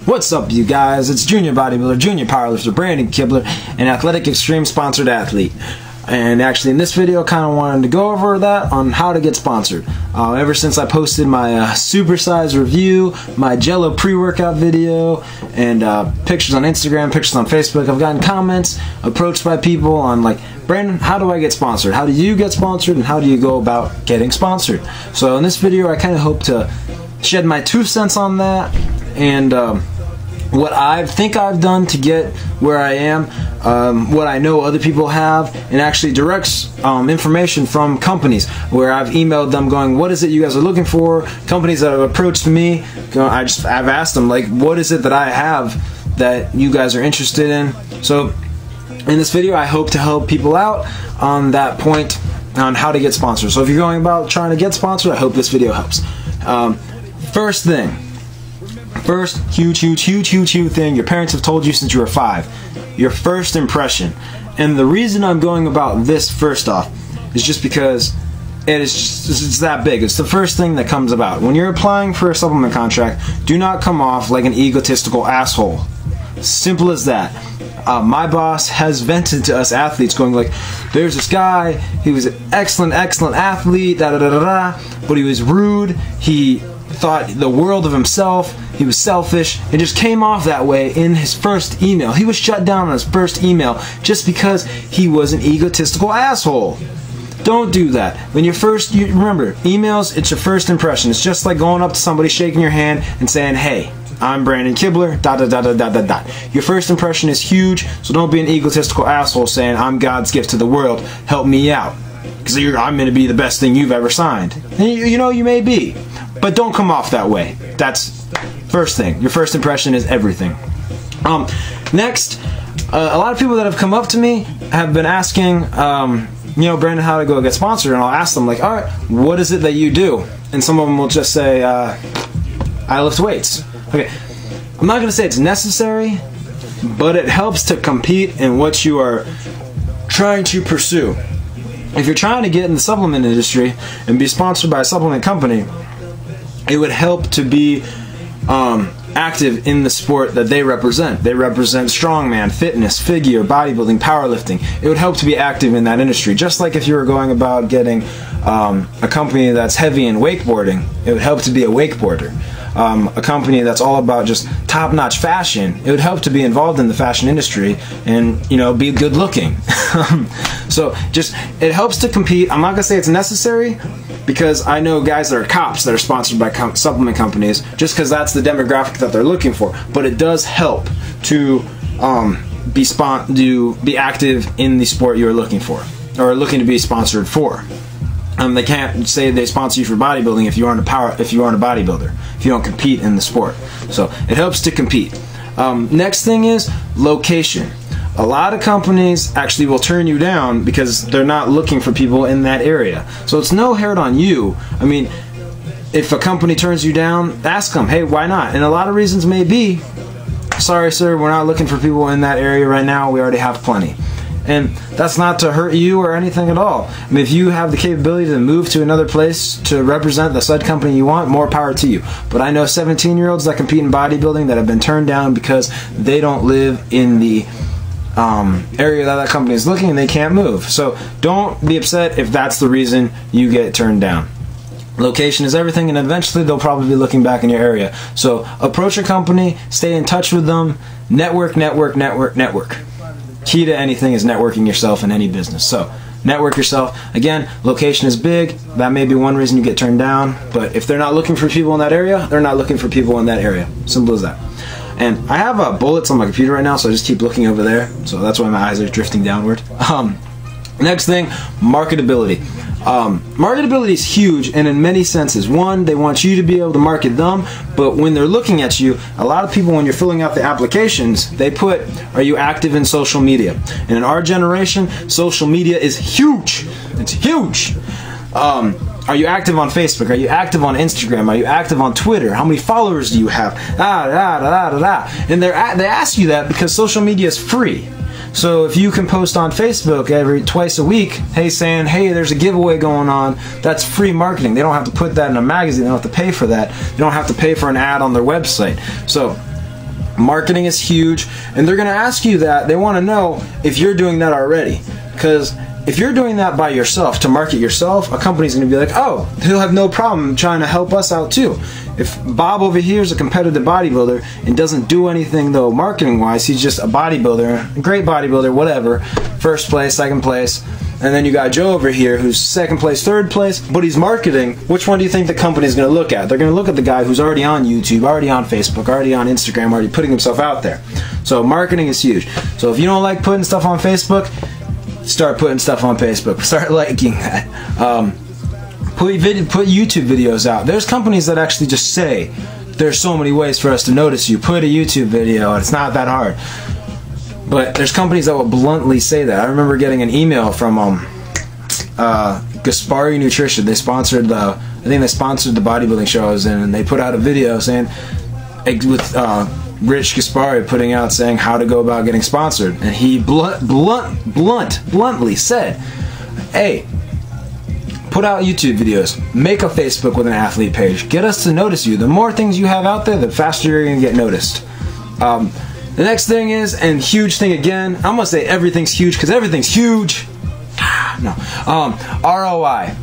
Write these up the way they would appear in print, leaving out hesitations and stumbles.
What's up, you guys? It's junior bodybuilder, junior powerlifter Brandon Kibler, an athletic extreme sponsored athlete. And actually in this video I kind of wanted to go over that on how to get sponsored. Ever since I posted my supersize review, my Jello pre-workout video, and pictures on Instagram, pictures on Facebook, I've gotten comments, approached by people on like, Brandon, how do I get sponsored? How do you get sponsored? And how do you go about getting sponsored? So in this video I kind of hope to shed my 2 cents on that, and what I think I've done to get where I am, what I know other people have, and actually directs information from companies where I've emailed them going, what is it you guys are looking for? Companies that have approached me, I've asked them, like, what is it that I have that you guys are interested in? So in this video I hope to help people out on that point on how to get sponsored. So if you're going about trying to get sponsored, I hope this video helps. First huge thing your parents have told you since you were 5. Your first impression. And the reason I'm going about this first off is just because it's that big. It's the first thing that comes about. When you're applying for a supplement contract, do not come off like an egotistical asshole. Simple as that. My boss has vented to us athletes going like, there's this guy, he was an excellent athlete, but he was rude, he thought the world of himself, he was selfish, and just came off that way in his first email. He was shut down on his first email just because he was an egotistical asshole. Don't do that. When remember, emails, it's your first impression. It's just like going up to somebody, shaking your hand, and saying, hey, I'm Brandon Kibler, ... Your first impression is huge, so don't be an egotistical asshole saying, I'm God's gift to the world, help me out. Because I'm going to be the best thing you've ever signed. And you know, you may be. But don't come off that way. That's first thing. Your first impression is everything. Next, a lot of people that have come up to me have been asking, you know, Brandon, how to go get sponsored, and I'll ask them like, all right, what is it that you do? And some of them will just say, I lift weights. Okay, I'm not going to say it's necessary, but it helps to compete in what you are trying to pursue. If you're trying to get in the supplement industry and be sponsored by a supplement company, it would help to be active in the sport that they represent. They represent strongman, fitness, figure, bodybuilding, powerlifting. It would help to be active in that industry. Just like if you were going about getting a company that's heavy in wakeboarding, it would help to be a wakeboarder. A company that's all about just top-notch fashion, it would help to be involved in the fashion industry and, you know, be good looking. So it helps to compete. I'm not going to say it's necessary, because I know guys that are cops that are sponsored by supplement companies just because that's the demographic that they're looking for. But it does help to be active in the sport you're looking for or looking to be sponsored for. They can't say they sponsor you for bodybuilding if you aren't a bodybuilder, if you don't compete in the sport. So it helps to compete. Next thing is location. A lot of companies actually will turn you down because they're not looking for people in that area. So it's no hurt on you. I mean, if a company turns you down, ask them, hey, why not? And a lot of reasons may be, sorry sir, we're not looking for people in that area right now, we already have plenty. And that's not to hurt you or anything at all. I mean, if you have the capability to move to another place to represent the said company you want, more power to you. But I know 17-year-olds that compete in bodybuilding that have been turned down because they don't live in the area that company is looking and they can't move. So don't be upset if that's the reason you get turned down. Location is everything, and eventually they'll probably be looking back in your area. So approach your company, stay in touch with them, network. Key to anything is networking yourself in any business. So network yourself. Again, location is big. That may be one reason you get turned down, but if they're not looking for people in that area, they're not looking for people in that area. Simple as that. And I have bullets on my computer right now, so I just keep looking over there. So that's why my eyes are drifting downward. Next thing, marketability. Marketability is huge, and in many senses. One, they want you to be able to market them, but when they're looking at you, a lot of people, when you're filling out the applications, they put, are you active in social media? And in our generation, social media is huge. It's huge. Are you active on Facebook? Are you active on Instagram? Are you active on Twitter? How many followers do you have? And they ask you that because social media is free. So if you can post on Facebook twice a week, saying, hey, there's a giveaway going on, that's free marketing. They don't have to put that in a magazine. They don't have to pay for that. They don't have to pay for an ad on their website. So Marketing is huge, and they're going to ask you that. They want to know if you're doing that already, because if you're doing that by yourself to market yourself, a company's going to be like, oh, he'll have no problem trying to help us out too. If Bob over here is a competitive bodybuilder and doesn't do anything though marketing wise, he's just a bodybuilder, a great bodybuilder, whatever, first place, second place, and then you got Joe over here who's second place, third place, but he's marketing. Which one do you think the company's going to look at? They're going to look at the guy who's already on YouTube, already on Facebook, already on Instagram, already putting himself out there. So marketing is huge. So if you don't like putting stuff on Facebook, start putting stuff on Facebook. Start liking that. Put YouTube videos out. There's companies that actually just say, there's so many ways for us to notice you. Put a YouTube video. It's not that hard. But there's companies that will bluntly say that. I remember getting an email from Gaspari Nutrition. They sponsored I think they sponsored the bodybuilding show I was in, and they put out a video saying, with Rich Gaspari putting out saying how to go about getting sponsored, and he bluntly said, hey, put out YouTube videos, make a Facebook with an athlete page, get us to notice you. The more things you have out there, the faster you're going to get noticed. The next thing is, and huge thing again, I'm going to say everything's huge because everything's huge. No. ROI,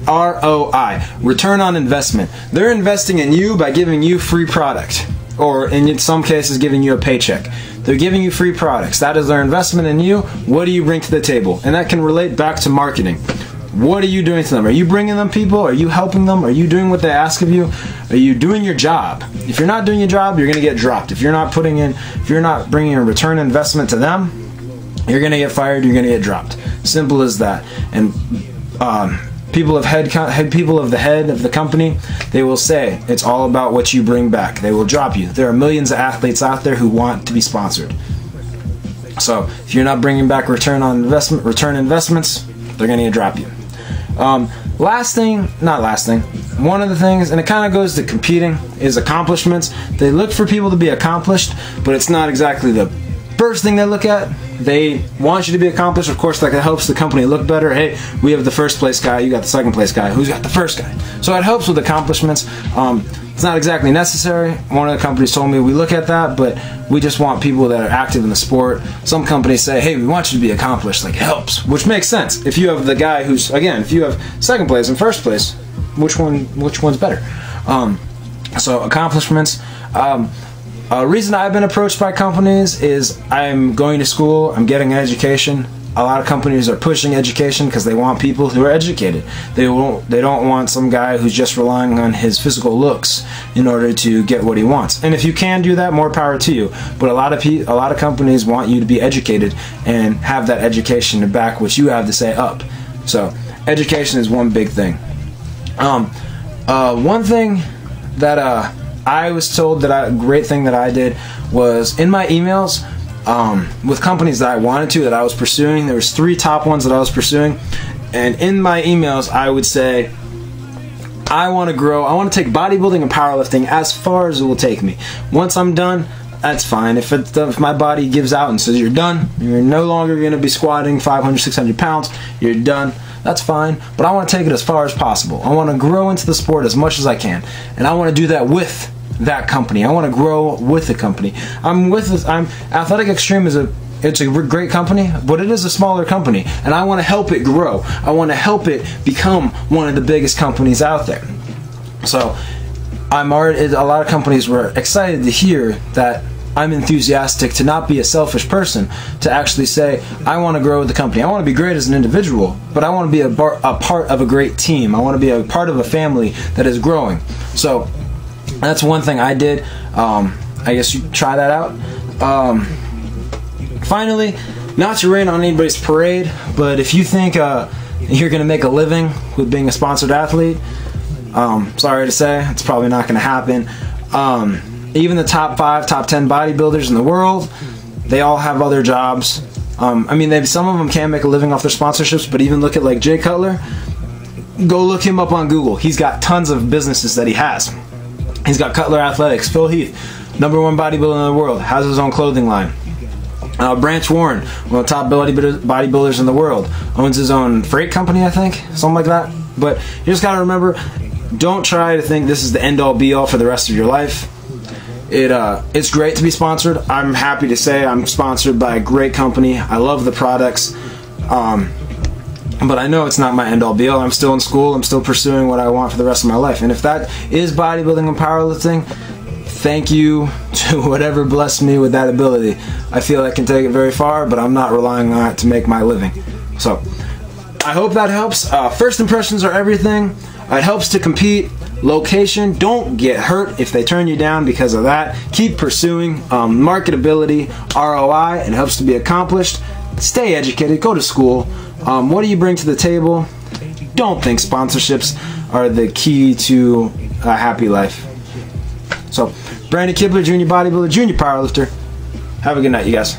return on investment. They're investing in you by giving you free product, or in some cases giving you a paycheck. They're giving you free products. That is their investment in you. What do you bring to the table? And that can relate back to marketing. What are you doing to them? Are you bringing them people? Are you helping them? Are you doing what they ask of you? Are you doing your job? If you're not doing your job, you're going to get dropped. If you're not bringing a return investment to them, you're going to get fired, you're going to get dropped. Simple as that. And people of the head of the company, they will say it's all about what you bring back. They will drop you. There are millions of athletes out there who want to be sponsored. So if you're not bringing back return investments, they're going to drop you. One of the things, and it kind of goes to competing, is accomplishments. They look for people to be accomplished, but it's not exactly the first thing they look at. They want you to be accomplished. Of course, that helps the company look better. Hey, we have the first place guy, you got the second place guy, who's got the first guy? So it helps with accomplishments. It's not exactly necessary. One of the companies told me we look at that, but we just want people that are active in the sport. Some companies say, hey, we want you to be accomplished. Like, it helps, which makes sense. If you have the guy who's, again, if you have second place and first place, which one's better? So accomplishments. A reason I've been approached by companies is I'm going to school, I'm getting an education. A lot of companies are pushing education because they want people who are educated. They don't want some guy who's just relying on his physical looks in order to get what he wants. And if you can do that, more power to you. But a lot of companies want you to be educated and have that education to back what you have to say up. So education is one big thing. One thing that I was told great thing that I did was in my emails. With companies that I wanted to, that I was pursuing, there was 3 top ones that I was pursuing, and in my emails I would say, I want to grow, I want to take bodybuilding and powerlifting as far as it will take me. Once I'm done, that's fine. If my body gives out and says you're done, you're no longer going to be squatting 500, 600 pounds, you're done, that's fine, but I want to take it as far as possible. I want to grow into the sport as much as I can, and I want to do that with that company. I want to grow with the company. Athletic Extreme it's a great company, but it is a smaller company, and I want to help it grow. I want to help it become one of the biggest companies out there. So a lot of companies were excited to hear that I'm enthusiastic to not be a selfish person, to actually say, I want to grow with the company. I want to be great as an individual, but I want to be a part of a great team. I want to be a part of a family that is growing. So that's one thing I did. I guess you try that out. Finally, not to rain on anybody's parade, but if you think you're going to make a living with being a sponsored athlete, sorry to say, it's probably not going to happen. Even the top 5, top 10 bodybuilders in the world, they all have other jobs. Some of them can make a living off their sponsorships, but even look at like Jay Cutler, go look him up on Google. He's got tons of businesses that he has. He's got Cutler Athletics. Phil Heath, #1 bodybuilder in the world, has his own clothing line. Branch Warren, one of the top bodybuilders in the world, owns his own freight company, I think, something like that. But you just gotta remember, don't try to think this is the end-all be-all for the rest of your life. It's great to be sponsored. I'm happy to say I'm sponsored by a great company. I love the products. But I know it's not my end-all be-all. I'm still in school. I'm still pursuing what I want for the rest of my life. And if that is bodybuilding and powerlifting, thank you to whatever blessed me with that ability. I feel I can take it very far, but I'm not relying on it to make my living. So I hope that helps. First impressions are everything. It helps to compete. Location, don't get hurt if they turn you down because of that. Keep pursuing. Marketability, ROI, it helps to be accomplished. Stay educated, go to school. What do you bring to the table? Don't think sponsorships are the key to a happy life. So, Brandon Kibler, junior bodybuilder, junior powerlifter. Have a good night, you guys.